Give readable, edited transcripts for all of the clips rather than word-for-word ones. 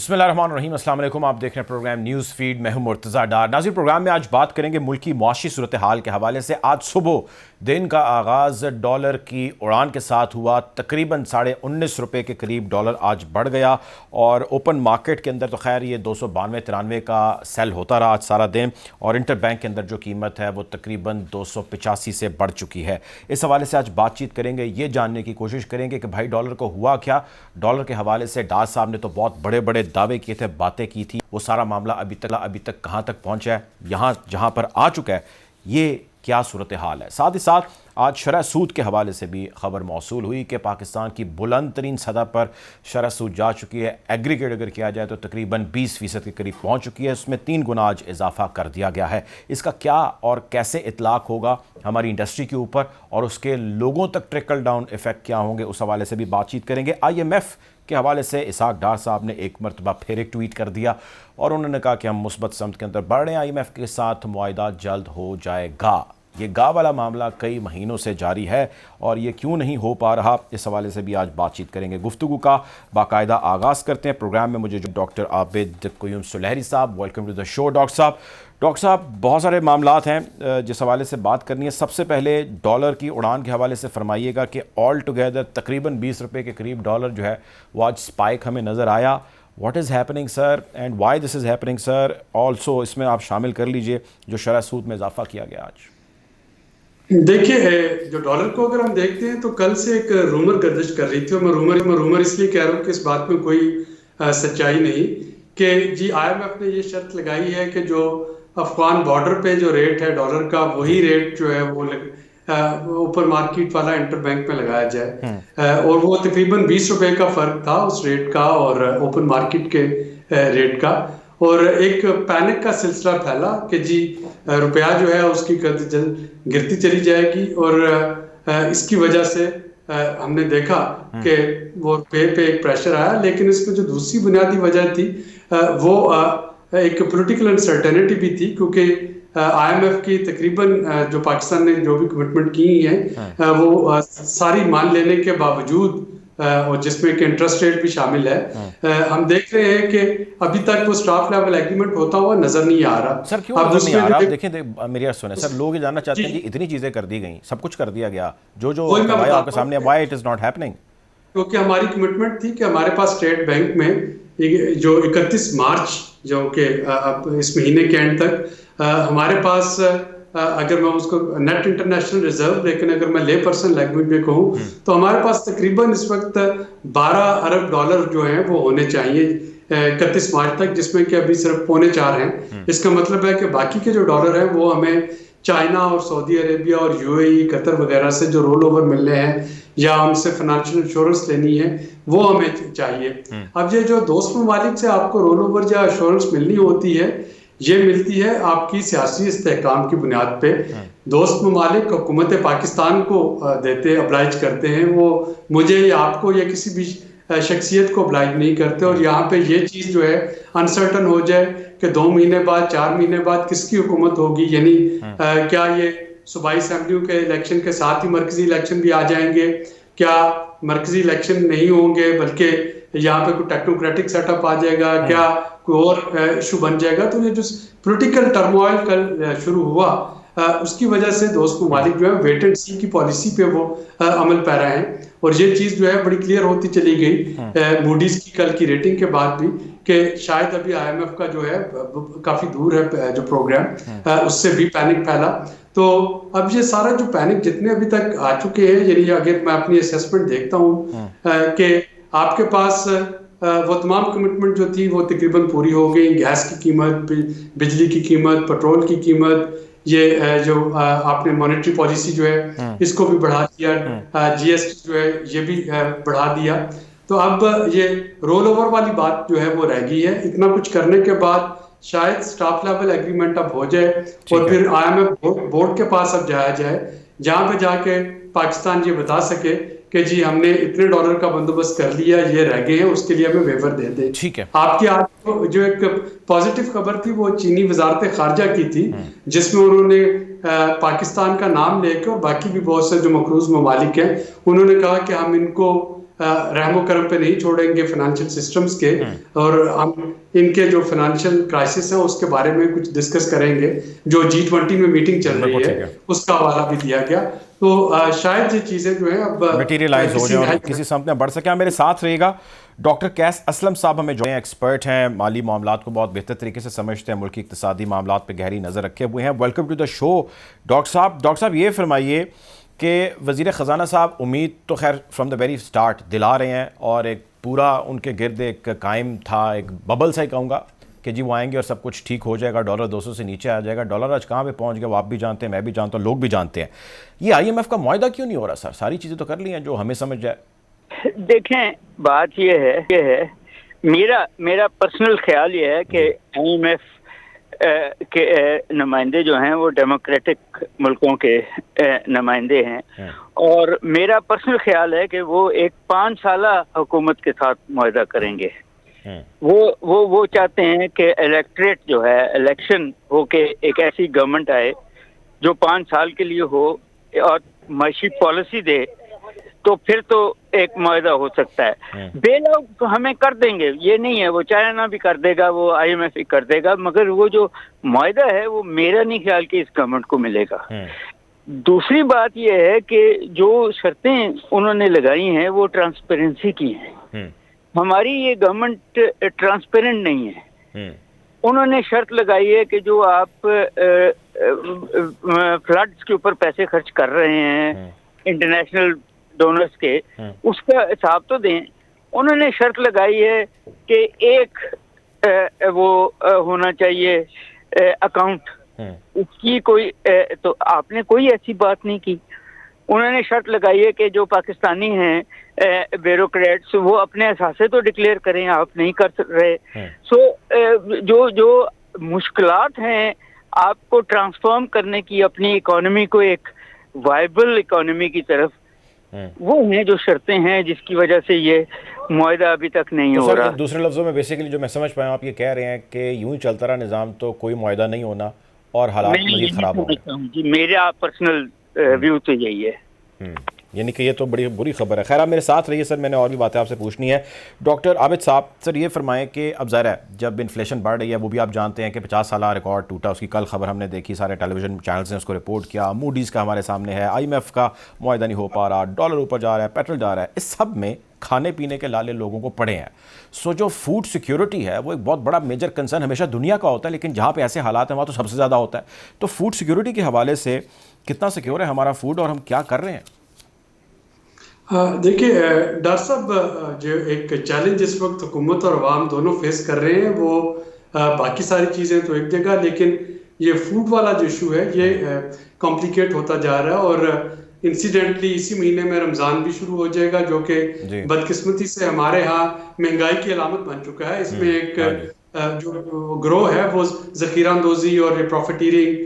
बिस्मिल्लाहिर्रहमानिर्रहीम, अस्सलाम वालेकुम। आप देख रहे हैं प्रोग्राम न्यूज़ फीड। मैं हूं मुर्तज़ा डार। नाज़रीन, प्रोग्राम में आज बात करेंगे मुल्क की मुआशी सूरत हाल के हवाले से। आज सुबह दिन का आगाज़ डॉलर की उड़ान के साथ हुआ। तकरीबन ₹19.5 के करीब डॉलर आज बढ़ गया और ओपन मार्केट के अंदर तो खैर ये 292-93 का सेल होता रहा आज सारा दिन, और इंटर बैंक के अंदर जो कीमत है वो तकरीबन 285 से बढ़ चुकी है। इस हवाले से आज बातचीत करेंगे, ये जानने की कोशिश करेंगे कि भाई डॉलर को हुआ क्या। डॉलर के हवाले से डार साहब ने तो बहुत बड़े बड़े दावे किए थे, बातें की थी, वो सारा मामला अभी तक कहाँ तक पहुँचा है, यहाँ जहाँ पर आ चुका है ये क्या सूरत हाल है। साथ ही साथ आज शरह सूद के हवाले से भी खबर मौसूल हुई कि पाकिस्तान की बुलंद तरीन सतह पर शरह सूद जा चुकी है। एग्रीगेट अगर किया जाए तो तकरीबन 20% के करीब पहुँच चुकी है। उसमें 3 गुना आज इजाफा कर दिया गया है। इसका क्या और कैसे इतलाक होगा हमारी इंडस्ट्री के ऊपर और उसके लोगों तक ट्रिकल डाउन इफेक्ट क्या होंगे, उस हवाले से भी बातचीत करेंगे। IMF के हवाले से इसहाक डार साहब ने एक मरतबा फिर एक ट्वीट कर दिया और उन्होंने कहा कि हम मुस्बत समत के अंदर बढ़ रहे हैं, IMF के साथ मुआहिदा जल्द हो जाएगा। ये गा वाला मामला कई महीनों से जारी है और ये क्यों नहीं हो पा रहा, इस हवाले से भी आज बातचीत करेंगे। गुफ्तगू का बाकायदा आगाज़ करते हैं। प्रोग्राम में मुझे जो डॉक्टर आबिद क़य्यूम सुलहरी साहब, welcome to the show. Doctor साहब बहुत सारे मामलात हैं जिस हवाले से बात करनी है। सबसे पहले डॉलर की उड़ान के हवाले से फरमाइएगा कि ऑल टुगेदर तकरीबन ₹20 के करीब डॉलर जो है वो आज स्पाइक हमें नज़र आया। What is happening sir and why this is happening sir. Also इसमें आप शामिल कर लीजिए जो शरह सूद में इजाफा किया गया आज। देखिए, जो डॉलर को अगर हम देखते हैं तो कल से एक रूमर गर्दिश कर रही थी, और मैं रूमर इसलिए कह रहा हूँ कि इस बात में कोई सच्चाई नहीं कि जी IMF ने ये शर्त लगाई है कि जो अफगान बॉर्डर पे जो रेट है डॉलर का, वही रेट जो है वो ओपन मार्केट वाला इंटर बैंक में लगाया जाए। और वो तकरीबन ₹20 का फर्क था उस रेट का और ओपन मार्केट के रेट का। और एक पैनिक का सिलसिला फैला कि जी रुपया जो है उसकी गिरती चली जाएगी, और इसकी वजह से हमने देखा कि वो रुपये पे एक प्रेशर आया। लेकिन इसमें जो दूसरी बुनियादी वजह थी वो एक पॉलिटिकल अनसर्टेनिटी भी थी, क्योंकि IMF की तकरीबन जो पाकिस्तान ने जो भी कमिटमेंट की है वो सारी मान लेने के बावजूद, और जिसमें कि इंटरेस्ट रेट भी शामिल है, हम देख रहे हैं कि अभी तक वो स्टाफ लेवल एग्रीमेंट होता हुआ नजर नहीं आ रहा। सर क्यों नजर नहीं आ रहा? देखें मेरी बात सुने सर, लोग ये जानना चाहते हैं कि इतनी चीजें कर दी गई, सब कुछ कर दिया गया, जो आपके सामने, why it is not happening? क्योंकि हमारी कमिटमेंट थी कि हमारे पास स्टेट बैंक में जो 31 मार्च जो कि इस महीने के एंड तक हमारे पास, अगर मैं उसको नेट इंटरनेशनल रिजर्व, लेकिन अगर मैं ले पर्सन लैंग्वेज में कहूँ तो हमारे पास तकरीबन इस वक्त $12 अरब जो हैं वो होने चाहिए 31 मार्च तक, जिसमें कि अभी सिर्फ $4.25 हैं। इसका मतलब है कि बाकी के जो डॉलर हैं वो हमें चाइना और सऊदी अरेबिया और UAE, कतर वगैरह से जो रोल ओवर मिलने हैं या हमसे फाइनेंशियल इंश्योरेंस लेनी है वो हमें चाहिए। अब ये जो दोस्त ममालिक से आपको रोल ओवर या इंश्योरेंस मिलनी होती है, ये मिलती है आपकी सियासी इस्तेहकाम की बुनियाद पे। दोस्त ममालिक हुकूमत पाकिस्तान को देते, अब्लाइज करते हैं, वो मुझे या आपको या किसी भी शख्सियत को अब्लाइज नहीं करते। और यहाँ पे ये चीज़ जो है अनसर्टन हो जाए कि 2 महीने बाद 4 महीने बाद किसकी हुकूमत होगी, यानी क्या ये सूबाई असेंबलियों के इलेक्शन के साथ ही मरकजी इलेक्शन भी आ जाएंगे, क्या मरकजी इलेक्शन नहीं होंगे बल्कि यहाँ पे कोई टेक्नोक्रेटिक सेटअप आ जाएगा, क्या कोई और इशू बन जाएगा। तो ये जो पॉलिटिकल टर्मोइल कल शुरू हुआ, उसकी वजह से दोस्त ममालिक जो है वेट एंड सी की पॉलिसी पे वो अमल पैरा हैं। और ये चीज़ जो है बड़ी क्लियर होती चली गई मूडीज की कल की रेटिंग के बाद भी, कि शायद अभी IMF का जो है काफ़ी दूर है जो प्रोग्राम, उससे भी पैनिक फैला। तो अब ये सारा जो पैनिक जितने अभी तक आ चुके हैं, यानी अगर मैं अपनी असेसमेंट देखता हूँ कि आपके पास वो तमाम कमिटमेंट जो थी वो तकरीबन पूरी हो गई। गैस की कीमत, बिजली की कीमत, पेट्रोल की कीमत, ये जो आपने मॉनेटरी पॉलिसी जो है इसको भी बढ़ा दिया, GST जो है ये भी बढ़ा दिया। तो अब ये रोल ओवर वाली बात जो है वो रह गई है। इतना कुछ करने के बाद शायद स्टाफ लेवल एग्रीमेंट अब हो जाए और फिर IMF बोर्ड के पास अब जाया जाए, जहाँ पे जाके पाकिस्तान ये बता सके कि जी हमने इतने डॉलर का बंदोबस्त कर लिया, ये रह गए हैं, उसके लिए हमें वेवर दे दें। ठीक है। आपकी आज जो एक पॉजिटिव खबर थी वो चीनी वजारत खारजा की थी, जिसमें उन्होंने पाकिस्तान का नाम लेकर और बाकी भी बहुत से जो मकरूज ममालिक हैं उन्होंने कहा कि हम इनको रहमो करम पे नहीं छोड़ेंगे फाइनेंशियल सिस्टम्स के, और हम इनके जो फाइनेंशियल क्राइसिस है उसके बारे में कुछ डिस्कस करेंगे। जो G20 में मीटिंग चल रही बिल्कुल है ठीक है, उसका हवाला भी दिया गया। तो शायद ये चीजें जो है अब मटेरियलाइज हो किसी जाए और नए किसी समत में बढ़ सके। आप मेरे साथ रहिएगा। डॉक्टर कैस असलम साहब हमें जो एक्सपर्ट हैं, माली मामलात को बहुत बेहतर तरीके से समझते हैं, मुल्क की इक़्तिसादी मामलात पे गहरी नज़र रखे हुए हैं। Welcome to the show doctor साहब ये फरमाइए कि वज़ीर ख़जाना साहब उम्मीद तो खैर फ्रॉम द वेरी स्टार्ट दिला रहे हैं, और एक पूरा उनके गिर्द एक कायम था, एक बबल सा ही कहूँगा कि जी वो आएंगे और सब कुछ ठीक हो जाएगा, डॉलर 200 से नीचे आ जाएगा। डॉलर आज कहाँ पे पहुँच गया वो आप भी जानते हैं, मैं भी जानता हूँ, लोग भी जानते हैं। ये IMF का मुआहदा क्यों नहीं हो रहा सर? सारी चीज़ें तो कर ली हैं जो हमें समझ जाए। देखें, बात ये है मेरा पर्सनल ख्याल ये है कि IMF के नुमाइंदे जो हैं वो डेमोक्रेटिक मुल्कों के नुमाइंदे हैं, और मेरा पर्सनल ख्याल है कि वो एक 5 साला हुकूमत के साथ मुआहदा करेंगे। वो चाहते हैं कि इलेक्ट्रेट जो है, इलेक्शन हो के एक ऐसी गवर्नमेंट आए जो 5 साल के लिए हो और माशी पॉलिसी दे, तो फिर तो एक मुआहदा हो सकता है। बेल आउट तो हमें कर देंगे, ये नहीं है, वो चाइना भी कर देगा, वो IMF भी कर देगा, मगर वो जो मुआहदा है वो मेरा नहीं ख्याल कि इस गवर्नमेंट को मिलेगा। दूसरी बात ये है कि जो शर्तें उन्होंने लगाई हैं वो ट्रांसपेरेंसी की हैं। हमारी ये गवर्नमेंट ट्रांसपेरेंट नहीं है। उन्होंने शर्त लगाई है कि जो आप फ्लड्स के ऊपर पैसे खर्च कर रहे हैं इंटरनेशनल डोनर्स के, उसका हिसाब तो दें। उन्होंने शर्त लगाई है कि एक वो होना चाहिए अकाउंट, उसकी कोई तो आपने कोई ऐसी बात नहीं की। उन्होंने शर्त लगाई है कि जो पाकिस्तानी हैं ब्यूरोक्रेट्स, वो अपने असासे तो डिक्लेयर करें, आप नहीं कर रहे। सो जो मुश्किलात हैं आपको ट्रांसफॉर्म करने की अपनी इकोनॉमी को एक वाइबल इकोनॉमी की तरफ, वो हैं जो शर्तें हैं जिसकी वजह से ये मुआहदा अभी तक नहीं हो रहा। दूसरे लफ्ज़ों में बेसिकली जो मैं समझ पाया, आप ये कह रहे हैं कि यूं ही चलता रहा निज़ाम तो कोई मुआहदा नहीं होना और हालात मज़ीद ख़राब होंगे। जी, मेरा पर्सनल व्यू तो यही है। यानी कि ये तो बड़ी बुरी खबर है। खैर आप मेरे साथ रहिए सर, मैंने और भी बातें आपसे पूछनी है। डॉक्टर आबिद साहब, सर ये फरमाएं कि अब ज़ाहिर है जब इन्फ्लेशन बढ़ रही है, वो भी आप जानते हैं कि 50 साला रिकॉर्ड टूटा, उसकी कल खबर हमने देखी, सारे टेलीविजन चैनल्स ने उसको रिपोर्ट किया, मूडीज़ का हमारे सामने है, IMF का मुआहदा नहीं हो पा रहा, डॉलर ऊपर जा रहा है, पेट्रोल जा रहा है, इस सब में खाने पीने के लाले लोगों को पड़े हैं। सो जो फूड सिक्योरिटी है वो एक बहुत बड़ा मेजर कंसर्न हमेशा दुनिया का होता है, लेकिन जहाँ पे ऐसे हालात हैं वहाँ तो सबसे ज़्यादा होता है। तो फूड सिक्योरिटी के हवाले से कितना सिक्योर है हमारा फूड और हम क्या कर रहे हैं? देखिए डॉक्टर साहब, जो एक चैलेंज इस वक्त हुकूमत और अवाम दोनों फेस कर रहे हैं वो बाकी सारी चीज़ें तो एक जगह, लेकिन ये फूड वाला जो इशू है ये कॉम्प्लिकेट होता जा रहा है। और इंसिडेंटली इसी महीने में रमज़ान भी शुरू हो जाएगा, जो कि बदकिस्मती से हमारे यहाँ महंगाई की अलामत बन चुका है। इसमें एक जो ग्रोह है वो ज़ख़ीरा अंदोज़ी और प्रॉफिटीरिंग,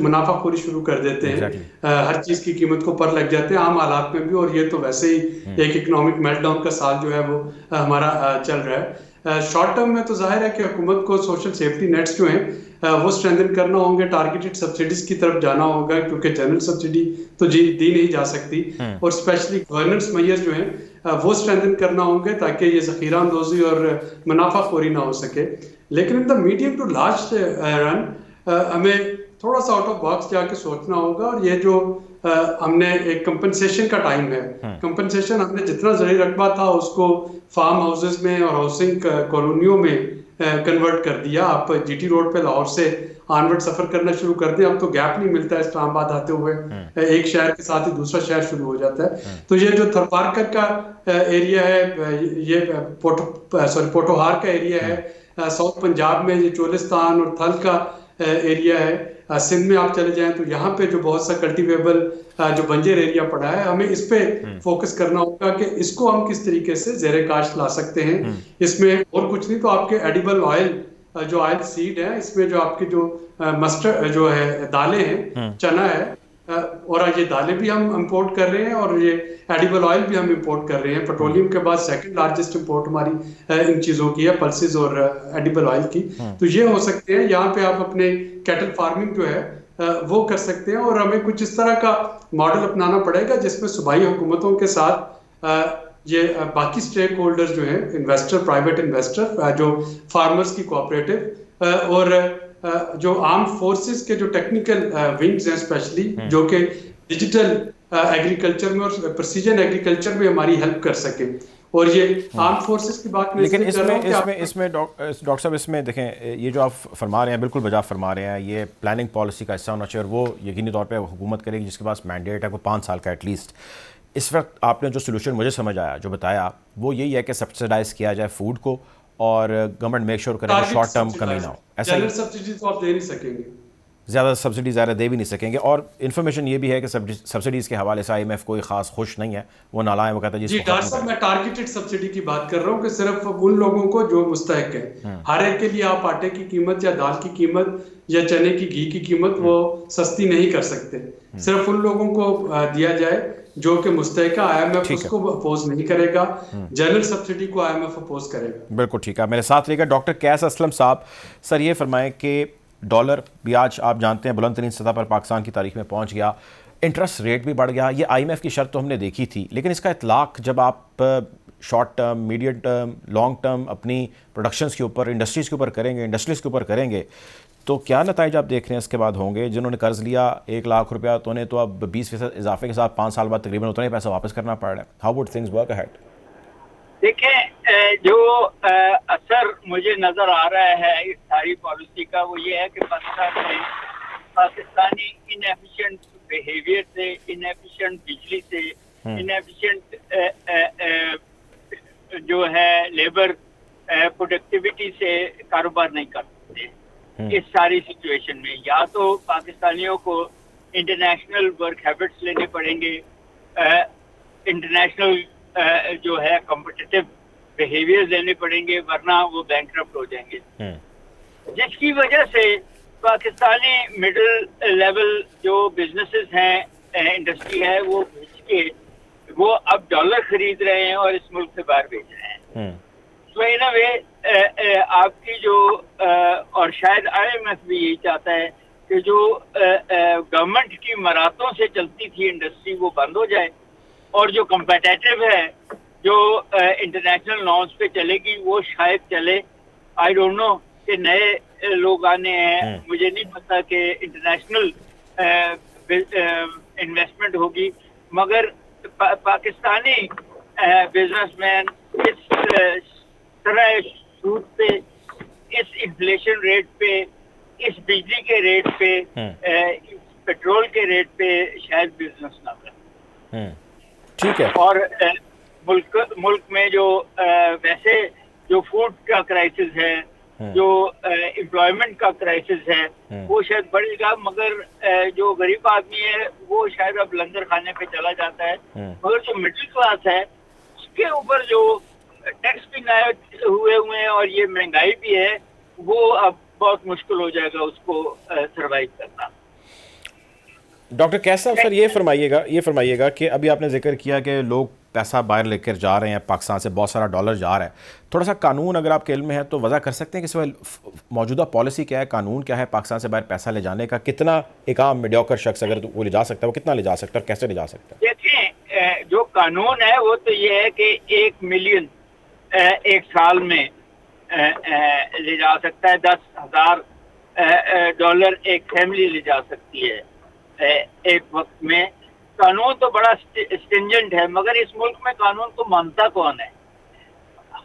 मुनाफाखोरी शुरू कर देते हैं। हर चीज़ की कीमत को पर लग जाते हैं आम हालात में भी, और ये तो वैसे ही एक इकोनॉमिक मेल्टडाउन का साल जो है वो हमारा चल रहा है। शॉर्ट टर्म में तो जाहिर है कि हुकूमत को सोशल सेफ्टी नेट्स जो हैं वो स्ट्रेंथन करना होंगे, टारगेटेड सब्सिडीज की तरफ जाना होगा, क्योंकि जनरल सब्सिडी तो दी नहीं जा सकती, और स्पेशली गवर्नेंस मेजर्स जो हैं वो स्ट्रेंथन करना होंगे ताकि ये ज़ख़ीरा अंदोज़ी और मुनाफाखोरी ना हो सके। लेकिन in the medium to large run हमें थोड़ा सा आउट ऑफ बॉक्स जाके सोचना होगा। और ये जो हमने एक कंपनसेशन का टाइम है, कंपनसेशन हमने जितना ज़रूरी रकबा था उसको फार्म हाउसेस में और हाउसिंग कॉलोनियों में कन्वर्ट कर दिया। आप GT रोड पे लाहौर से ऑनवर्ड सफ़र करना शुरू कर दें, अब तो गैप नहीं मिलता है इस्लामाबाद आते हुए, एक शहर के साथ ही दूसरा शहर शुरू हो जाता है। तो ये जो थरपारकर का एरिया है, ये पोटोहार का एरिया है, साउथ पंजाब में ये चोलिस्तान और थल का एरिया है, सिंध में आप चले जाएं तो यहाँ पे जो बहुत सा कल्टीवेबल जो बंजर एरिया पड़ा है, हमें इस पे फोकस करना होगा कि इसको हम किस तरीके से ज़ेरे काश ला सकते हैं। इसमें और कुछ नहीं तो आपके एडिबल ऑयल, जो ऑयल सीड है, इसमें जो आपकी जो मस्टर्ड जो है दालें हैं, चना है, और ये दालें भी हम इंपोर्ट कर रहे हैं और ये एडिबल ऑयल भी हम इंपोर्ट कर रहे हैं। पेट्रोलियम के बाद सेकंड लार्जेस्ट इंपोर्ट हमारी इन चीज़ों की है, पल्सेस और एडिबल ऑयल की। तो ये हो सकते हैं, यहाँ पे आप अपने कैटल फार्मिंग जो है वो कर सकते हैं। और हमें कुछ इस तरह का मॉडल अपनाना पड़ेगा जिसमें सूबाई हुकूमतों के साथ ये बाकी स्टेक होल्डर्स जो हैं, इन्वेस्टर, प्राइवेट इन्वेस्टर, जो फार्मर्स की कोऑपरेटिव और जो आर्म्ड फोर्सेस के जो टेक्निकल विंग्स हैं स्पेशली, जो कि डिजिटल एग्रीकल्चर में और प्रिसीजन एग्रीकल्चर में हमारी हेल्प कर सके। और ये आर्म्ड फोर्सेस की बात मैं लेकिन इसलिए कर रहा हूं कि इसमें डॉक्टर साहब, इसमें देखें, ये जो आप फरमा रहे हैं बिल्कुल बजा फरमा रहे हैं, ये प्लानिंग पॉलिसी का हिस्सा होना चाहिए और वो यकीनी तौर पे हुकूमत करेगी जिसके पास मैंडेट है, वो 5 साल का एटलीस्ट। इस वक्त आपने जो सोल्यूशन मुझे समझ आया, जो बताया, वो यही है कि सब्सिडाइज किया जाए फूड को और गवर्नमेंट मेक श्योर करें शॉर्ट टर्म कमी ना हो। ऐसा जनरल सब्सिडी तो आप दे नहीं सकेंगे, ज़्यादा सब्सिडी ज़्यादा दे भी नहीं सकेंगे। और इन्फॉर्मेशन ये भी है कि सब्सिडीज़ के हवाले से IMF कोई ख़ास खुश नहीं है, वो नालायक, वो कहता है जी डॉक्टर साहब, मैं टारगेटेड सब्सिडी की बात कर रहा हूँ कि सिर्फ उन लोगों को जो मुस्तहिक है। हर एक के लिए आप आटे की कीमत या दाल की कीमत या चने की घी की कीमत वो सस्ती नहीं कर सकते। सिर्फ उन लोगों को दिया जाए जो कि मुस्तहिक है। IMF उसको अपोज नहीं करेगा, जनरल सब्सिडी को IMF अपोज करेगा। बिल्कुल ठीक है। मेरे साथ रहेगा डॉक्टर कैस असलम साहब। सर, ये फरमाएं कि डॉलर भी आज आप जानते हैं बुलंद तरीन सतह पर पाकिस्तान की तारीख में पहुंच गया, इंटरेस्ट रेट भी बढ़ गया। ये IMF की शर्त तो हमने देखी थी, लेकिन इसका इतलाक जब आप short term, medium term, long term अपनी प्रोडक्शंस के ऊपर, इंडस्ट्रीज़ के ऊपर करेंगे, इंडस्ट्रीज़ के ऊपर करेंगे, तो क्या नताइज आप देख रहे हैं इसके बाद होंगे? जिन्होंने कर्ज़ लिया 1 लाख रुपया, तो उन्हें तो अब 20% इजाफे के साथ 5 साल बाद तकरीबन उतना ही पैसा वापस करना पड़ रहा है। How would things work ahead? देखें, जो असर मुझे नजर आ रहा है इस सारी पॉलिसी का, वो ये है कि पाकिस्तान में पाकिस्तानी इनएफिशिएंट बिहेवियर से, इनएफिशिएंट बिजली से, इनएफिशिएंट जो है लेबर प्रोडक्टिविटी से कारोबार नहीं कर सकते। इस सारी सिचुएशन में या तो पाकिस्तानियों को इंटरनेशनल वर्क हैबिट्स लेने पड़ेंगे, इंटरनेशनल जो है कॉम्पिटिटिव बिहेवियर लेने पड़ेंगे, वरना वो बैंकरप्ट हो जाएंगे। जिसकी वजह से पाकिस्तानी मिडिल लेवल जो बिजनेसेस हैं, इंडस्ट्री है, वो बेच के वो अब डॉलर खरीद रहे हैं और इस मुल्क से बाहर बेच रहे हैं। तो इन अ वे आपकी जो और शायद IMF भी यही चाहता है कि जो गवर्नमेंट की मरातों से चलती थी इंडस्ट्री, वो बंद हो जाए और जो कम्पिटिटिव है, जो इंटरनेशनल नॉर्म्स पे चलेगी, वो शायद चले। आई डोंट नो कि नए लोग आने हैं, मुझे नहीं पता कि इंटरनेशनल इन्वेस्टमेंट होगी, मगर पाकिस्तानी बिजनेसमैन इस तरह सूद पे, इस इन्फ्लेशन रेट पे, इस बिजली के रेट पे, इस पेट्रोल के रेट पे शायद बिजनेस ना करें। ठीक है। और मुल्क में जो वैसे जो फूड का क्राइसिस है, जो एम्प्लॉयमेंट का क्राइसिस है, वो शायद बढ़ेगा, मगर जो गरीब आदमी है वो शायद अब लंगर खाने पे चला जाता है। मगर जो मिडिल क्लास है उसके ऊपर जो टैक्स भी नए हुए हैं और ये महंगाई भी है, वो अब बहुत मुश्किल हो जाएगा उसको सरवाइव करना। डॉक्टर कैसा सर, ये फरमाइएगा कि अभी आपने जिक्र किया कि लोग पैसा बाहर लेकर जा रहे हैं, पाकिस्तान से बहुत सारा डॉलर जा रहा है। थोड़ा सा कानून अगर आपके इल्म में है तो वजह कर सकते हैं कि इस वक्त मौजूदा पॉलिसी क्या है, कानून क्या है पाकिस्तान से बाहर पैसा ले जाने का? कितना एक आम मीडियोकर शख्स अगर वो ले जा सकता है, वो कितना ले जा सकता है और कैसे ले जा सकता है? देखिए, जो कानून है वो तो ये है कि 1 मिलियन एक साल में ले जा सकता है, $10,000 एक फैमिली ले जा सकती है एक वक्त में। कानून तो बड़ा स्टिंजेंट है, मगर इस मुल्क में कानून को मानता कौन है?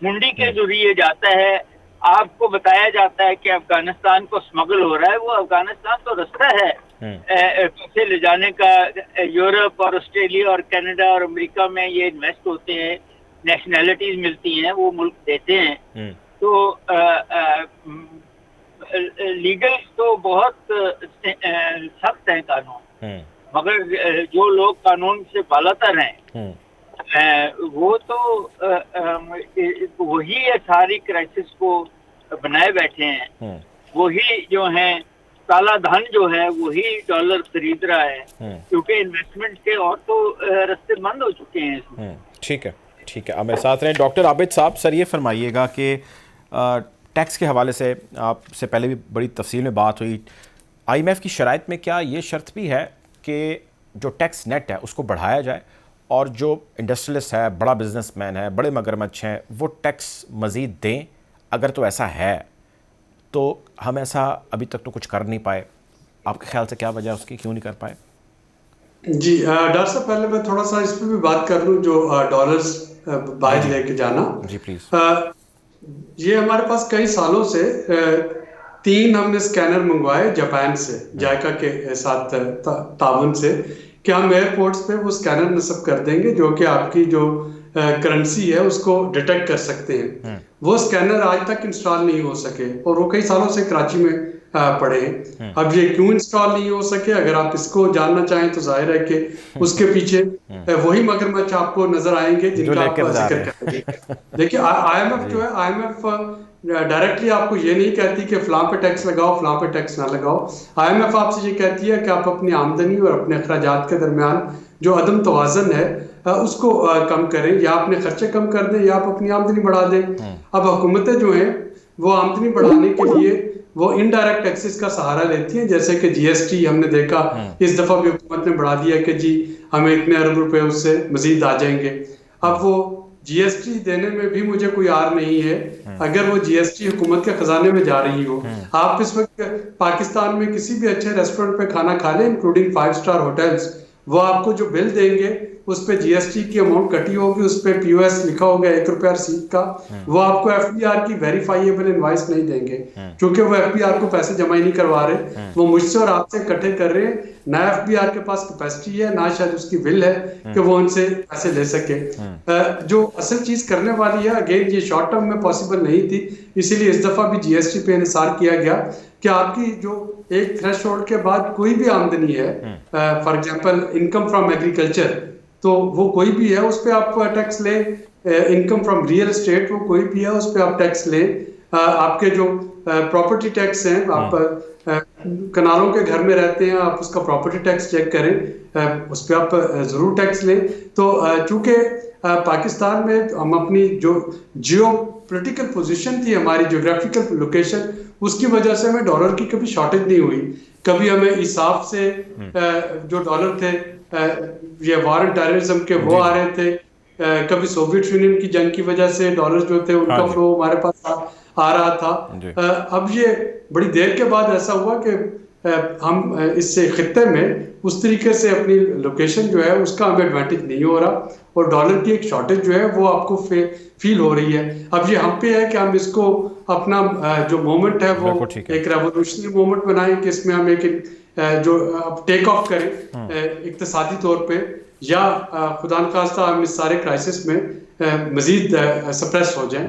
हुंडी के जरिए जाता है, आपको बताया जाता है कि अफगानिस्तान को स्मगल हो रहा है। वो अफगानिस्तान तो रास्ता है पैसे ले जाने का। यूरोप और ऑस्ट्रेलिया और कनाडा और अमेरिका में ये इन्वेस्ट होते हैं, नेशनैलिटीज मिलती हैं, वो मुल्क देते हैं। तो लीगल तो बहुत सख्त है कानून, मगर जो लोग कानून से बालातर हैं वो तो वही ये सारी क्राइसिस को बनाए बैठे हैं। वही जो है काला धन जो है वही डॉलर खरीद रहा है, क्योंकि इन्वेस्टमेंट के और तो रास्ते बंद हो चुके हैं इसमें। ठीक है, ठीक है। अब मेरे साथ रहे डॉक्टर आबिद साहब। सर, ये फरमाइएगा कि टैक्स के हवाले से आपसे पहले भी बड़ी तफसील में बात हुई। IMF की शराइत में क्या ये शर्त भी है कि जो टैक्स नेट है उसको बढ़ाया जाए और जो इंडस्ट्रियलिस्ट है, बड़ा बिजनेसमैन है, बड़े मगरमच्छ हैं, वो टैक्स मज़ीद दें? अगर तो ऐसा है तो हम ऐसा अभी तक तो कुछ कर नहीं पाए, आपके ख्याल से क्या वजह उसकी, क्यों नहीं कर पाए? जी डॉक्टर साहब, पहले मैं थोड़ा सा इस पर भी बात कर लूँ, जो डॉलर्स बाहर लेके जाना। जी प्लीज़। ये हमारे पास कई सालों से 3 हमने स्कैनर मंगवाए जापान से, जायका के साथ ताउन से, कि हम एयरपोर्ट्स पे वो स्कैनर नस्ब कर देंगे जो कि आपकी जो करेंसी है उसको डिटेक्ट कर सकते हैं। वो स्कैनर आज तक इंस्टॉल नहीं हो सके और वो कई सालों से कराची में पड़े हैं। अब ये क्यों इंस्टॉल नहीं हो सके, अगर आप इसको जानना चाहें तो जाहिर है कि उसके पीछे वही मगरमच्छ आपको नजर आएंगे जिनका आप जिक्र करेंगे। देखिए IMF जो है, IMF डायरेक्टली आपको ये नहीं कहती कि फलां पे टैक्स लगाओ, फलां पे टैक्स ना लगाओ। IMF आपसे ये कहती है कि आप अपनी आमदनी और अपने अखराजात के दरमियान जो अदम तवाज़न है उसको कम करें, या अपने खर्चे कम कर दें या आप अपनी आमदनी बढ़ा दें। अब हुकूमतें जो हैं वो आमदनी बढ़ाने के लिए वो इनडायरेक्ट टैक्सेस का सहारा लेती हैं, जैसे कि GST हमने देखा इस दफा भी हुकूमत ने बढ़ा दिया कि जी हमें इतने अरब रुपए उससे मजीद आ जाएंगे। अब वो GST देने में भी मुझे कोई आर नहीं है, अगर वो GST हुकूमत के खजाने में जा रही हो। आप इस वक्त पाकिस्तान में किसी भी अच्छे रेस्टोरेंट पे खाना खा लें, इंक्लूडिंग 5 स्टार होटल्स, वो आपको जो बिल देंगे उस पे GST की अमाउंट कटी होगी, उस पे POS लिखा होगा 1 रुपया रसीद का। वो आपको FBR की वेरीफाइएबल इनवॉइस नहीं देंगे, क्योंकि वो FBR को पैसे जमा ही नहीं करवा रहे, वो मुझसे और आपसे इकट्ठे कर रहे हैं। ना FBR के पास कैपेसिटी है, ना शायद उसकी विल है कि वो उनसे पैसे ले सके। जो असल चीज करने वाली है, अगेन ये शॉर्ट टर्म में पॉसिबल नहीं थी, इसीलिए इस दफा भी GST पे इंसार किया गया कि आपकी जो एक थ्रेशोल्ड के बाद कोई भी आमदनी है, for example income from agriculture, तो वो कोई भी है उस पर आप टैक्स ले, इनकम फ्रॉम रियल एस्टेट वो कोई भी है उस पर आप टैक्स ले। आपके जो प्रॉपर्टी टैक्स हैं, आप कनालों के घर में रहते हैं, आप उसका प्रॉपर्टी टैक्स चेक करें, उस पर आप जरूर टैक्स लें। तो चूंकि पाकिस्तान में हम अपनी जो जियो पोलिटिकल पोजीशन थी, हमारी ज्योग्राफिकल लोकेशन, उसकी वजह से हमें डॉलर की कभी शॉर्टेज नहीं हुई। कभी हमें हिसाब से जो डॉलर थे ये वॉर एंड टेररिज्म के वो आ रहे थे, कभी सोवियत यूनियन की जंग की वजह से डॉलर जो थे उनका फ्लो हमारे पास आ रहा था। अब ये बड़ी देर के बाद ऐसा हुआ कि हम इससे खित्ते में उस तरीके से अपनी लोकेशन जो है उसका हमें एडवांटेज नहीं हो रहा, और डॉलर की एक शॉर्टेज जो है वो आपको फील हो रही है। अब ये हम पे है कि हम इसको अपना जो मोमेंट है वो एक रेवोल्यूशनरी मोमेंट बनाएं कि इसमें हम एक जो अब टेक ऑफ करें इक्तिसादी तौर पे, या खुदा न खास्ता हम इस सारे क्राइसिस में मजीद सप्रेस हो जाएं।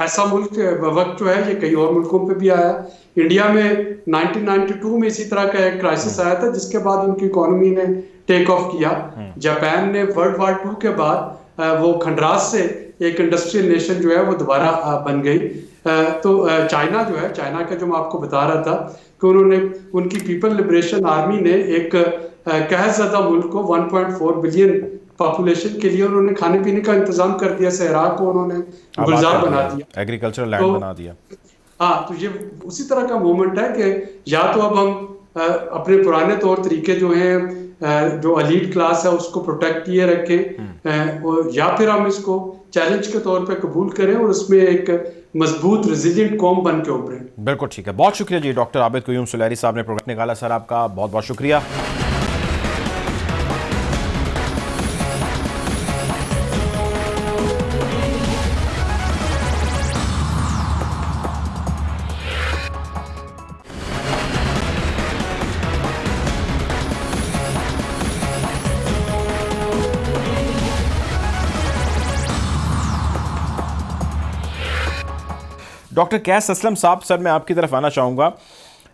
ऐसा मुल्क वक्त जो है ये कई और मुल्कों पे भी आया। इंडिया में 1992 में इसी तरह का एक क्राइसिस आया था, जिसके बाद उनकी इकोनॉमी ने टेक ऑफ किया। जापान ने World War II के बाद वो खंडरास से एक इंडस्ट्रियल नेशन जो है वो दोबारा बन गई। तो चाइना जो है, चाइना का जो मैं आपको बता रहा था कि उन्होंने उनकी पीपल लिबरेशन आर्मी ने एक कहरज़दा मुल्क को 1.4 बिलियन पॉपुलेशन के लिए उन्होंने खाने पीने का इंतजाम कर दिया। सहरा को उन्होंने गुलजार बना दिया, एग्रीकल्चरल लैंड बना दिया। हाँ, तो ये उसी तरह का मोमेंट है कि या तो अब हम अपने पुराने तौर तरीके जो हैं, जो एलीट क्लास है उसको प्रोटेक्ट किए रखें, या फिर हम इसको चैलेंज के तौर पे कबूल करें और उसमें एक मजबूत रेजिलिएंट कौम बन के उभरें। बिल्कुल ठीक है, बहुत शुक्रिया जी डॉक्टर आबिद क़य्यूम सुलैरी साहब ने प्रोग्राम निकाला। सर आपका बहुत बहुत शुक्रिया। डॉक्टर कैस असलम साहब, सर मैं आपकी तरफ आना चाहूँगा।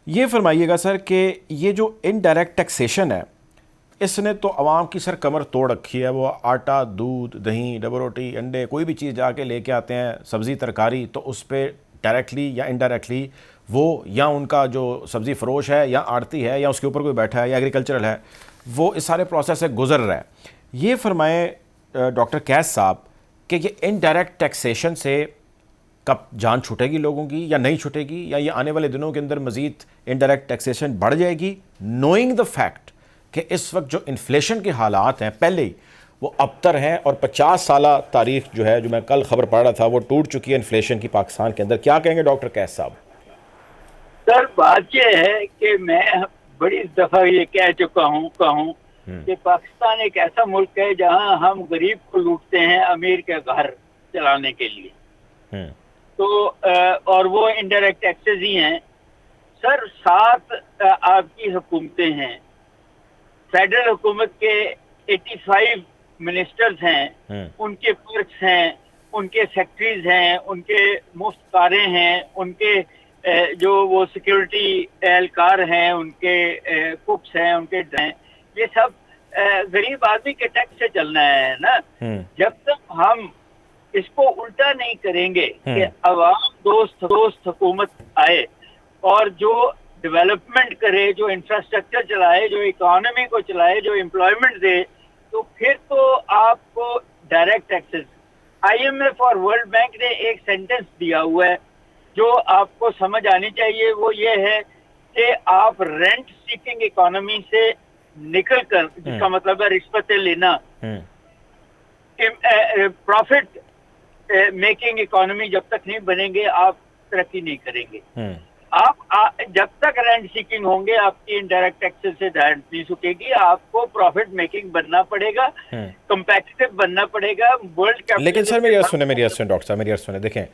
ये फरमाइएगा सर कि ये जो इनडायरेक्ट टैक्सेशन है, इसने तो आवाम की सर कमर तोड़ रखी है। वो आटा, दूध, दही, डबल रोटी, अंडे, कोई भी चीज़ जाके लेके आते हैं, सब्ज़ी तरकारी, तो उस पर डायरेक्टली या इनडायरेक्टली वो या उनका जो सब्ज़ी फ़रोश है या आड़ती है या उसके ऊपर कोई बैठा है या एग्रीकल्चरल है, वो इस सारे प्रोसेस से गुजर रहा है। ये फरमाएँ डॉक्टर कैस साहब कि ये इनडायरेक्ट टैक्सेशन से कब जान छूटेगी लोगों की या नहीं छूटेगी, या ये आने वाले दिनों के अंदर मज़ीद इनडायरेक्ट टैक्सेशन बढ़ जाएगी, नोइंग द फैक्ट कि इस वक्त जो इन्फ्लेशन के हालात हैं पहले ही वो अबतर हैं और 50 साला तारीख जो है, जो मैं कल खबर पढ़ रहा था, वो टूट चुकी है इन्फ्लेशन की पाकिस्तान के अंदर। क्या कहेंगे डॉक्टर कैस साहब? सर बात यह है कि मैं बड़ी दफा ये कह चुका हूँ कि पाकिस्तान एक ऐसा मुल्क है जहाँ हम गरीब को लूटते हैं अमीर के घर चलाने के लिए। तो और वो इनडायरेक्ट टैक्सेस ही हैं सर। 7 आपकी हुकूमतें हैं, फेडरल हुकूमत के 85 मिनिस्टर्स हैं, उनके पर्क्स हैं, उनके सेक्रेटरीज हैं, उनके मुफ्त कारें हैं, उनके जो वो सिक्योरिटी एहलकार हैं, उनके कुक्स हैं, उनके हैं, ये सब गरीब आदमी के टैक्स से चलना है ना। जब तक हम इसको उल्टा नहीं करेंगे कि अवाम दोस्त हुकूमत आए और जो डेवलपमेंट करे, जो इंफ्रास्ट्रक्चर चलाए, जो इकोनॉमी को चलाए, जो एम्प्लॉयमेंट दे, तो फिर तो आपको डायरेक्ट टैक्सेस। IMF और वर्ल्ड बैंक ने एक सेंटेंस दिया हुआ है जो आपको समझ आनी चाहिए, वो ये है कि आप रेंट सीकिंग इकोनॉमी से निकल कर, जिसका मतलब है रिश्वतें लेना, प्रॉफिट मेकिंग इकोनॉमी जब तक नहीं बनेंगे आप तरक्की नहीं करेंगे। आप जब तक रेंट सीकिंग होंगे आपकी इनडायरेक्ट टैक्सेस से रेंट नहीं सुकेगी, आपको प्रॉफिट मेकिंग बनना पड़ेगा, कंपेटिटिव बनना पड़ेगा वर्ल्ड। लेकिन सर मेरी बात सुने डॉक्टर साहब, मेरी बात सुने, देखें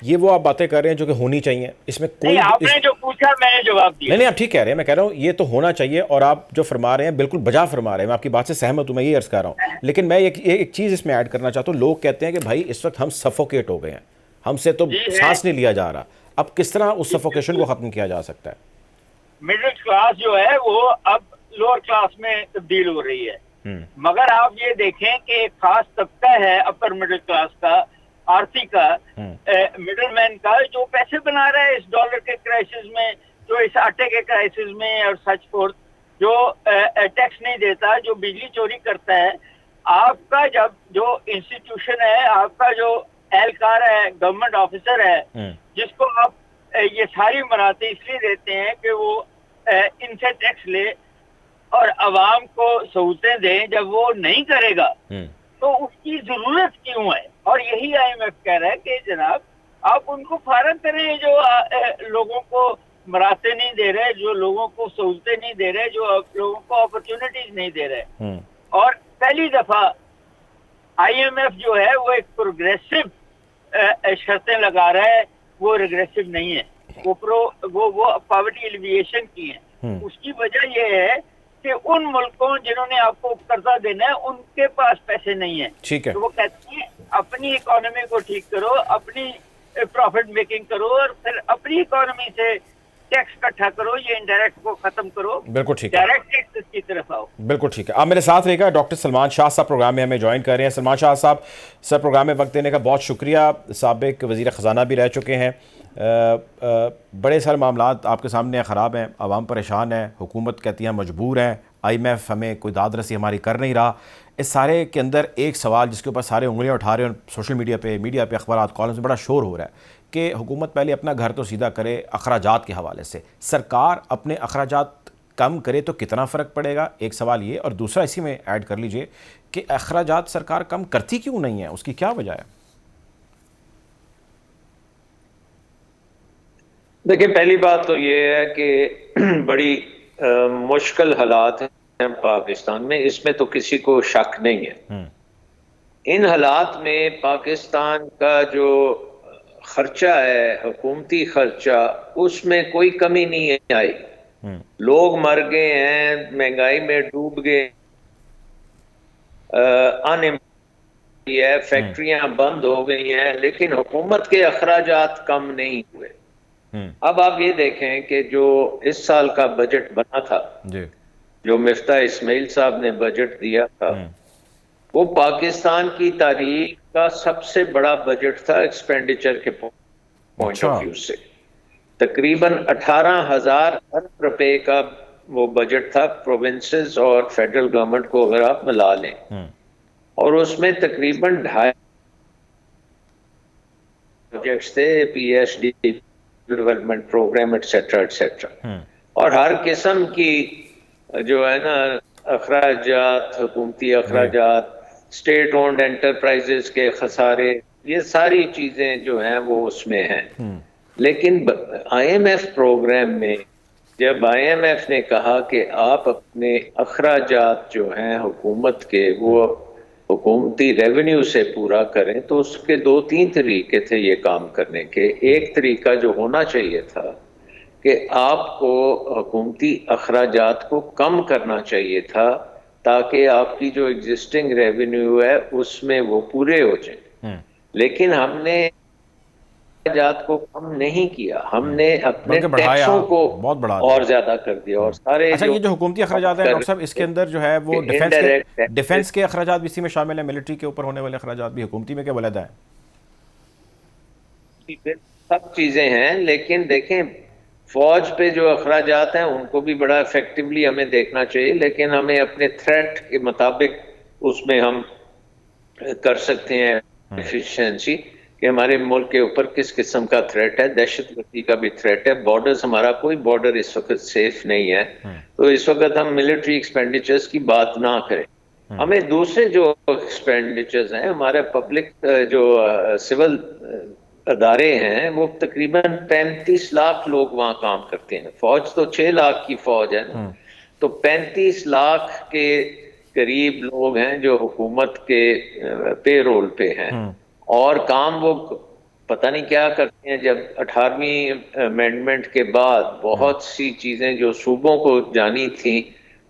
ये वो आप बातें कर रहे हैं जो कि होनी चाहिए, इसमें कोई आपने जो पूछा मैंने जवाब दिया। नहीं आप ठीक कह रहे हैं, मैं कह रहा हूँ ये तो होना चाहिए और आप जो फरमा रहे हैं बिल्कुल बजा फरमा रहे हैं, मैं आपकी बात से सहमत हूँ, मैं ये अर्ज कर रहा हूँ। लेकिन मैं एक चीज़ इसमें ऐड करना चाहता हूँ। लोग कहते हैं कि भाई इस वक्त हम सफोकेट हो गए हैं, हमसे तो सांस नहीं लिया जा रहा। अब किस तरह उस सफोकेशन को खत्म किया जा सकता है? मिडिल क्लास जो है वो अब लोअर क्लास में तब्दील हो रही है, मगर आप ये देखें कि एक खास तबका है अपर मिडिल क्लास का, आरती का, मिडिल मैन का, जो पैसे बना रहा है इस डॉलर के क्राइसिस में, जो इस आटे के क्राइसिस में और सच फोर्थ, जो टैक्स नहीं देता, जो बिजली चोरी करता है। आपका जब जो इंस्टीट्यूशन है, आपका जो एहलकार है, गवर्नमेंट ऑफिसर है, जिसको आप ये सारी मराते इसलिए देते हैं कि वो इनसे टैक्स ले और आवाम को सहूलतें दें, जब वो नहीं करेगा तो उसकी जरूरत क्यों है? और यही IMF कह रहा है कि जनाब आप उनको फारग करें जो लोगों को मराते नहीं दे रहे, जो लोगों को सहूलतें नहीं दे रहे, जो लोगों को अपॉर्चुनिटीज नहीं दे रहे। और पहली दफा IMF जो है वो एक प्रोग्रेसिव शर्तें लगा रहा है, वो रिग्रेसिव नहीं है, वो पॉवर्टी एलिविएशन की है। उसकी वजह यह है कि उन मुल्कों जिन्होंने आपको कर्जा देना है उनके पास पैसे नहीं है, ठीक है। तो वो कहते हैं अपनी इकोनॉमी को ठीक करो, अपनी प्रॉफिट मेकिंग करो और फिर अपनी इकोनॉमी से टैक्स इकट्ठा करो, ये इनडायरेक्ट को खत्म करो, बिल्कुल ठीक है, डायरेक्ट टैक्स की तरफ आओ। बिल्कुल ठीक है। आप मेरे साथ रहेगा डॉक्टर सलमान शाह साहब प्रोग्राम में हमें ज्वाइन कर रहे हैं। सलमान शाह साहब सर प्रोग्राम में वक्त देने का बहुत शुक्रिया। साबिक वज़ीर ख़जाना भी रह चुके हैं। बड़े सारे मामलात आपके सामने ख़राब हैं, आवाम परेशान है, हुकूमत कहती है मजबूर है, IMF हमें कोई दाद रसी हमारी कर नहीं रहा। इस सारे के अंदर एक सवाल जिसके ऊपर सारे उंगलियां उठा रहे हैं, सोशल मीडिया पे अखबारात कॉलम्स में बड़ा शोर हो रहा है कि हुकूमत पहले अपना घर तो सीधा करे अखराजात के हवाले से। सरकार अपने अखराजात कम करे तो कितना फ़र्क पड़ेगा, एक सवाल ये। और दूसरा इसी में ऐड कर लीजिए कि अखराजात सरकार कम करती क्यों नहीं है, उसकी क्या वजह है? देखिए पहली बात तो ये है कि बड़ी मुश्किल हालात हैं पाकिस्तान में, इसमें तो किसी को शक नहीं है। इन हालात में पाकिस्तान का जो खर्चा है, हुकूमती खर्चा, उसमें कोई कमी नहीं आई। लोग मर गए हैं, महंगाई में डूब गए, अनएम्प्लॉयमेंट है, फैक्ट्रियां बंद हो गई हैं, लेकिन हुकूमत के अखराजात कम नहीं हुए। अब आप ये देखें कि जो इस साल का बजट बना था जी, जो मिफ्ता इस्माइल साहब ने बजट दिया था, वो पाकिस्तान की तारीख का सबसे बड़ा बजट था एक्सपेंडिचर के पॉइंट ऑफ व्यू से। तकरीबन 18,000 अरब रुपए का वो बजट था प्रोविंसेस और फेडरल गवर्नमेंट को अगर आप मिला लें, और उसमें तकरीबन 2.5 प्रोजेक्ट्स थे, PhD development programme etcetera etcetera, और हर किस्म की जो है ना अखराजात, हुकूमती अखराजात, स्टेट ओन्ड एंटरप्राइजेस के खसारे, ये सारी चीजें जो हैं वो उसमें हैं। लेकिन IMF प्रोग्राम में जब IMF ने कहा कि आप अपने अखराजात जो हैं हुकूमत के वो हुकूमती रेवेन्यू से पूरा करें, तो उसके 2-3 तरीके थे ये काम करने के। एक तरीका जो होना चाहिए था कि आपको हुकूमती अखराजात को कम करना चाहिए था, ताकि आपकी जो एग्जिस्टिंग रेवेन्यू है उसमें वो पूरे हो जाए। लेकिन हमने अखराजात को कम नहीं किया, हमने अपने टैक्सों को बहुत बढ़ा और ज्यादा कर दिया। और सारे अच्छा, ये जो हुकूमती अखराजात हैं डॉक्टर साहब, इसके अंदर जो है वो डिफेंस के अखराजात भी इसी में शामिल है, मिलिट्री के ऊपर होने वाले अखराजात भी हुकूमती में क्या वलीदा है? सब चीजें हैं, लेकिन देखें फौज पे जो अखराजात हैं उनको भी बड़ा इफेक्टिवली हमें देखना चाहिए, लेकिन हमें अपने थ्रेट के मुताबिक उसमें हम कर सकते हैं एफिशिएंसी कि हमारे मुल्क के ऊपर किस किस्म का थ्रेट है। दहशतगर्दी का भी थ्रेट है, बॉर्डर्स, हमारा कोई बॉर्डर इस वक्त सेफ नहीं है, तो इस वक्त हम मिलिट्री एक्सपेंडिचर्स की बात ना करें। हमें दूसरे जो एक्सपेंडिचर्स हैं, हमारे पब्लिक जो सिविल अदारे हैं, वो तकरीबन 35 लाख लोग वहाँ काम करते हैं। फौज तो 6 लाख की फौज है ना, तो 35 लाख के करीब लोग हैं जो हुकूमत के पेरोल पे हैं, और काम वो पता नहीं क्या करते हैं। जब 18वीं अमेंडमेंट के बाद बहुत सी चीजें जो सूबों को जानी थी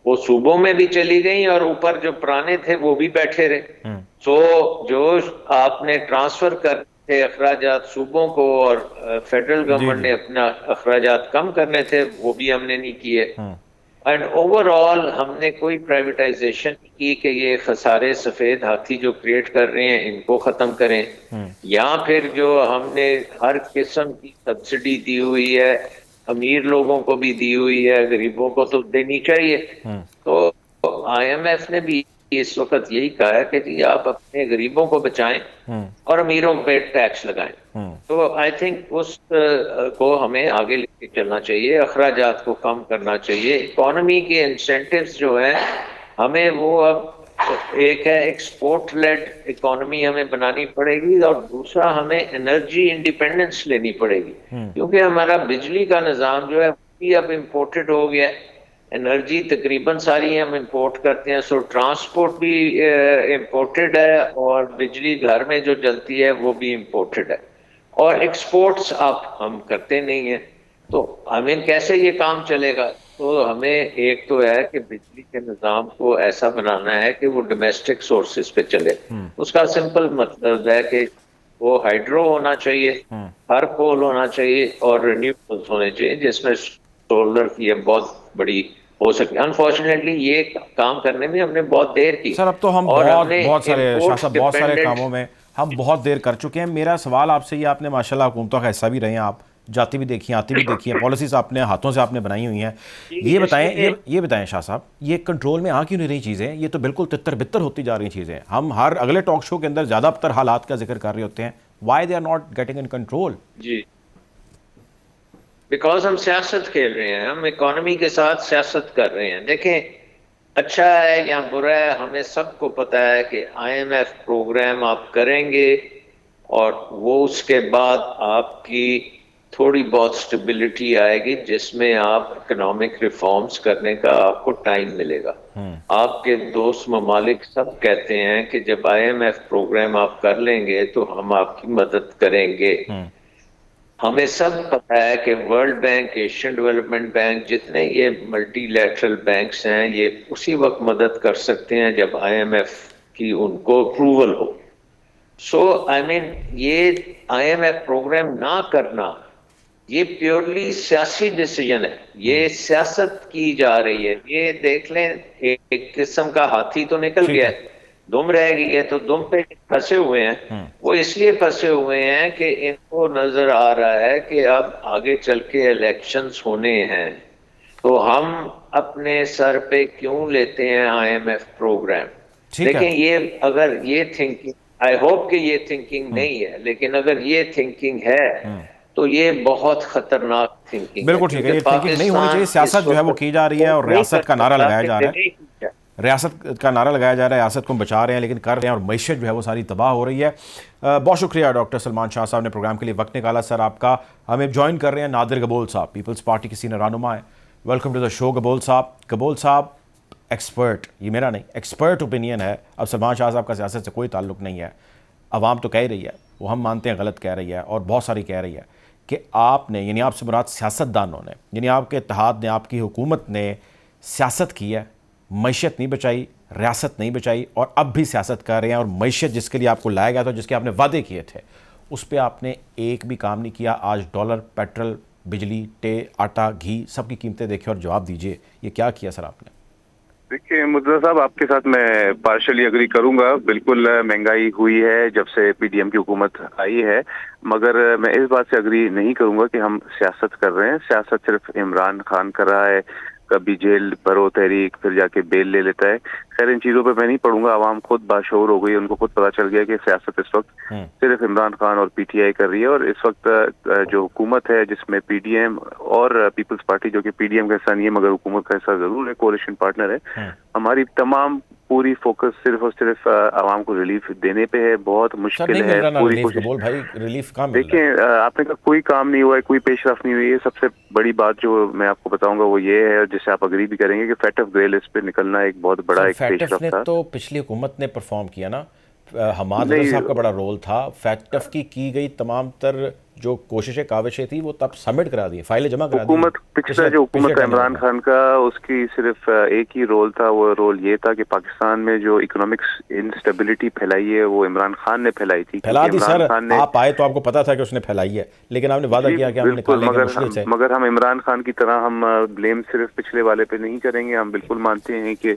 वो सूबों में भी चली गई, और ऊपर जो पुराने थे वो भी बैठे रहे। सो जो आपने ट्रांसफर कर अखराजात सूबों को, और फेडरल गवर्नमेंट ने अपना अखराजात कम करने थे, वो भी हमने नहीं किए। एंड ओवरऑल हमने कोई प्राइवेटाइजेशन की कि ये खसारे सफेद हाथी जो क्रिएट कर रहे हैं इनको खत्म करें, या फिर जो हमने हर किस्म की सब्सिडी दी हुई है, अमीर लोगों को भी दी हुई है, गरीबों को तो देनी चाहिए। तो IMF ने भी इस वक्त यही कहा है कि जी आप अपने गरीबों को बचाएं और अमीरों पे टैक्स लगाएं। तो आई थिंक उस को हमें आगे लेके चलना चाहिए, अखराजात को कम करना चाहिए। इकोनॉमी के इंसेंटिव्स जो है हमें वो अब एक है एक्सपोर्ट लेड इकोनॉमी हमें बनानी पड़ेगी, और दूसरा हमें एनर्जी इंडिपेंडेंस लेनी पड़ेगी, क्योंकि हमारा बिजली का निज़ाम जो है वो अब इम्पोर्टेड हो गया है। एनर्जी तकरीबन सारी हम इंपोर्ट करते हैं, सो ट्रांसपोर्ट भी इंपोर्टेड है, और बिजली घर में जो जलती है वो भी इंपोर्टेड है, और एक्सपोर्ट्स आप हम करते नहीं हैं। तो हमें कैसे ये काम चलेगा? तो हमें एक तो है कि बिजली के निज़ाम को ऐसा बनाना है कि वो डोमेस्टिक सोर्सेज पे चले। उसका सिंपल मतलब है कि वो हाइड्रो होना चाहिए, हर कोल होना चाहिए, और रिन्यूएबल्स होने चाहिए, जिसमें सोलर की बहुत बड़ी हो सके। अनफॉर्चुनेटली ये काम करने में हमने बहुत देर की सर। अब तो हम बहुत सारे कामों में हम बहुत देर कर चुके हैं। मेरा सवाल आपसे ये, आपने माशाल्लाह हुकूमतों का हिस्सा भी रहे हैं, आप जाती भी देखी, आती भी देखी है, पॉलिसीज आपने हाथों से आपने बनाई हुई हैं। ये बताएं शाह साहब, ये कंट्रोल में आ क्यों नहीं रही चीज़ें? ये तो बिल्कुल तितर बितर होती जा रही चीज़ें। हम हर अगले टॉक शो के अंदर ज़्यादातर हालात का जिक्र कर रहे होते हैं। Why they are not getting in control? जी, बिकॉज हम सियासत खेल रहे हैं, हम इकोनॉमी के साथ सियासत कर रहे हैं। देखें, अच्छा है या बुरा है, हमें सबको पता है कि IMF प्रोग्राम आप करेंगे और वो उसके बाद आपकी थोड़ी बहुत स्टेबिलिटी आएगी, जिसमें आप इकोनॉमिक रिफॉर्म्स करने का आपको टाइम मिलेगा। आपके दोस्त ममालिक सब कहते हैं कि जब IMF प्रोग्राम आप कर लेंगे तो हम आपकी मदद करेंगे। हमें सब पता है कि world bank, Asian development bank, जितने ये मल्टीलैटरल बैंक्स हैं, ये उसी वक्त मदद कर सकते हैं जब IMF की उनको अप्रूवल हो। सो आई मीन ये IMF प्रोग्राम ना करना ये प्योरली सियासी डिसीजन है, ये सियासत की जा रही है। ये देख लें, एक किस्म का हाथी तो निकल गया है, दुम रह गई है, तो दुम पे फंसे हुए हैं। वो इसलिए फंसे हुए हैं कि इनको नजर आ रहा है कि अब आगे चल के इलेक्शंस होने हैं, तो हम अपने सर पे क्यों लेते हैं IMF प्रोग्राम। लेकिन ये अगर ये थिंकिंग, आई होप कि ये थिंकिंग नहीं है, लेकिन अगर ये थिंकिंग है तो ये बहुत खतरनाक थिंकिंग। बिल्कुल ठीक है, ये थिंकिंग नहीं होनी चाहिए। सियासत जो है वो की जा रही है और रियासत का नारा लगाया जा रहा है। रियासत का नारा लगाया जा रहा है, रियासत को हम बचा रहे हैं लेकिन कर रहे हैं और मईशत जो है वो सारी तबाह हो रही है। बहुत शुक्रिया डॉक्टर सलमान शाह साहब ने प्रोग्राम के लिए वक्त निकाला। सर आपका हमें ज्वाइन कर रहे हैं नादिर गबोल साहब, पीपल्स पार्टी के सीनियर रहनुमा है। Welcome to the show Gabol साहब। गबोल साहब एक्सपर्ट, ये मेरा नहीं, एक्सपर्ट ओपिनियन है। अब सलमान शाह साहब का सियासत से कोई ताल्लुक नहीं है, अवाम तो कह रही है, वो हम मानते हैं गलत कह रही है और बहुत सारी कह रही है कि आपने, यानी आपसे मुराद सियासतदानों ने, यानी आपके इत्तेहाद ने, आपकी हुकूमत ने सियासत की है, मईशत नहीं बचाई, रियासत नहीं बचाई और अब भी सियासत कर रहे हैं। और मईशत जिसके लिए आपको लाया गया था, जिसके आपने वादे किए थे, उस पर आपने एक भी काम नहीं किया। आज डॉलर, पेट्रोल, बिजली, आटा, घी, सब की कीमतें देखिए और जवाब दीजिए, ये क्या किया सर आपने? देखिए मुर्तज़ा साहब, आपके साथ मैं पार्शली अग्री करूंगा। बिल्कुल महंगाई हुई है जब से पीडीएम की हुकूमत आई है, मगर मैं इस बात से अग्री नहीं करूंगा कि हम सियासत कर रहे हैं। सियासत सिर्फ इमरान खान कर रहा है, कभी जेल भरो तहरीक, फिर जाके बेल ले लेता है। खैर इन चीजों पे मैं नहीं पढ़ूंगा, आवाम खुद बाशऊर हो गई, उनको खुद पता चल गया कि सियासत इस वक्त सिर्फ इमरान खान और पीटीआई कर रही है। और इस वक्त जो हुकूमत है जिसमें पीडीएम और पीपल्स पार्टी, जो कि पीडीएम का हिस्सा नहीं है मगर हुकूमत का हिस्सा जरूर है, कोalition पार्टनर है, हमारी तमाम पूरी फोकस सिर्फ और सिर्फ आवाम को रिलीफ देने पे है। बहुत मुश्किल है पूरी कोशिश। भाई रिलीफ कहाँ मिल रहा है? देखिए आपने कहा कोई काम नहीं हुआ है, कोई पेशरफ नहीं हुई है। सबसे बड़ी बात जो मैं आपको बताऊंगा वो ये है, जिससे आप अग्री भी करेंगे, कि फैट ऑफ ग्रे लिस्ट पे निकलना एक बहुत बड़ा एक पेशरफ था। तो पिछली हुकूमत ने परफॉर्म किया ना, हमाद साहब का बड़ा रोल था। फैटफ की गई तमाम तर जो कोशिशें, काविशें थी, वो तब सबमिट करा दी, फाइलें जमा करा दी। हुकूमत पिछला जो हुकूमत है इमरान खान का, उसकी सिर्फ एक ही रोल था। वो रोल ये था कि पाकिस्तान में जो इकोनॉमिक्स इंस्टेबिलिटी फैलाई है वो इमरान खान ने फैलाई थी। फैला दी सर, आप आए तो आपको पता था कि उसने फैलाई है, लेकिन आपने वादा किया कि हम निकालेंगे मुश्किल से। मगर हम इमरान खान की तरह हम ब्लेम सिर्फ पिछले वाले पे नहीं करेंगे। हम बिल्कुल मानते हैं कि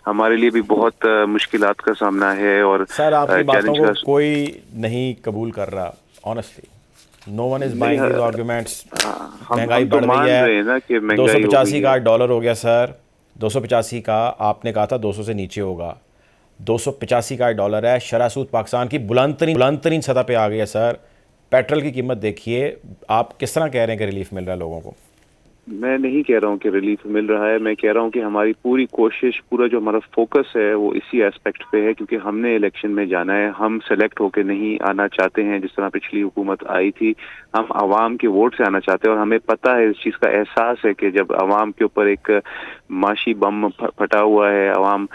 हमारे लिए भी बहुत मुश्किलात का सामना है। और सर आपकी बातों को कोई नहीं कबूल कर रहा, honestly no one is buying this arguments. महंगाई बढ़ रही है, 285 का डॉलर हो गया सर, 285 का आपने कहा था 200 से नीचे होगा, 285 का डॉलर है। शरह सूद पाकिस्तान की बुलंद तरीन सतह पे आ गई है सर। पेट्रोल की कीमत देखिए, आप किस तरह कह रहे हैं कि रिलीफ मिल रहा है लोगों को? मैं नहीं कह रहा हूँ कि रिलीफ मिल रहा है, मैं कह रहा हूँ कि हमारी पूरी कोशिश, पूरा जो हमारा फोकस है वो इसी एस्पेक्ट पे है, क्योंकि हमने इलेक्शन में जाना है। हम सेलेक्ट होके नहीं आना चाहते हैं जिस तरह पिछली हुकूमत आई थी, हम आवाम के वोट से आना चाहते हैं। और हमें पता है, इस चीज़ का एहसास है कि जब आवाम के ऊपर एक माशी बम फटा हुआ है, आवाम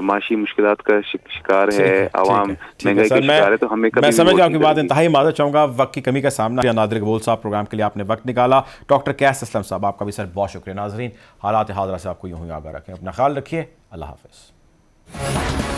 माशी मुश्किलात का शिकार है, आवाम महंगाई का शिकार है, तो हमें मैं समझ आपकी बात, इंतहाई माजरत चाहूँगा, वक्त की कमी का सामना। नादिर गबोल साहब, प्रोग्राम के लिए आपने वक्त निकाला। डॉक्टर कैस असलम साहब, आपका भी सर बहुत शुक्रिया। नाजरीन, हालात हाज़िरा से आपको यूँ ही आगाह रखें, अपना ख्याल रखिए, अल्लाह हाफ़िज़।